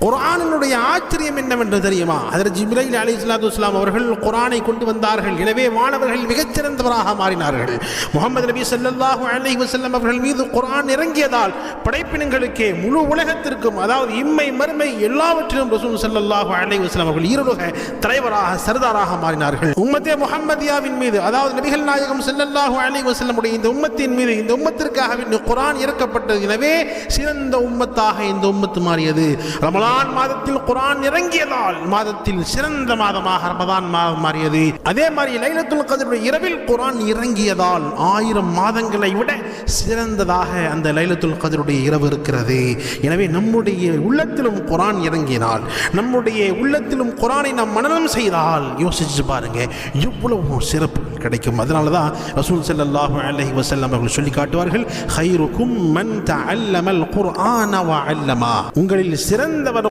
குர்ஆனினுடைய ஆச்சரியம் என்னவென்று தெரியுமா? ஹஜ்ரத் ஜிப்ரீல் அலைஹிஸ்ஸலாத்து வஸ்ஸலாம் அவர்கள் குர்ஆனை கொண்டு வந்தார்கள். எனவே வானவர்கள் மிகச்சிறந்தவராக மாறினார்கள். முஹம்மது நபி ஸல்லல்லாஹு அலைஹி வஸல்லம் அவர்கள் மீது குர்ஆன் இறங்கியதால் படைப்பினங்களுக்கே முழு உலகத்திற்கும், அதாவது இம்மை மறுமை எல்லாவற்றிலும் ரசூல் ஸல்லல்லாஹு அலைஹி வஸல்லம் அவர்கள் ஈருலக தலைவராக சர்தாராக மாறினார்கள். உம்மத்தே முஹம்மதியாவின் மீது, அதாவது நபிகள் நாயகம் ஸல்லல்லாஹு அலைஹி வஸல்லம் உடைய இந்த உம்மத்தின் மீது, இந்த உம்மத்திற்காக குர்ஆன் இறக்கப்பட்டது. எனவே சிறந்த உம்மத்தாக இந்த உம்மத்து மாறியது. ரமலான் மாதத்தில் குர்ஆன் இறங்கியதால் மாதத்தில் சிறந்த மாதமாக ரமலான் மாதம் மாறியது. அதே மாதிரி லைலத்துல் கத்ருடைய இரவில் குர்ஆன் இறங்கியதால் 1000 மாதங்களை விட சிறந்ததாக அந்த லைலத்துல் கத்ருடைய இரவு இருக்கிறது. எனவே நம்முடைய உள்ளத்திலும் குர்ஆன் இறங்கினால், நம்முடைய உள்ளத்திலும் குர்ஆனை நாம் மனனம் செய்தால் யோசிச்சு பாருங்க எவ்வளவு சிறப்பு கிடைக்கும். அதனால தான் ரசூல் ஸல்லல்லாஹு அலைஹி வஸல்லம் அவர்கள் சொல்லி காட்டுவார்கள், கைருக்கும் மன் தஅல்லமல் குர்ஆன வ அல்லமா. உங்களில் சிறந்தவர்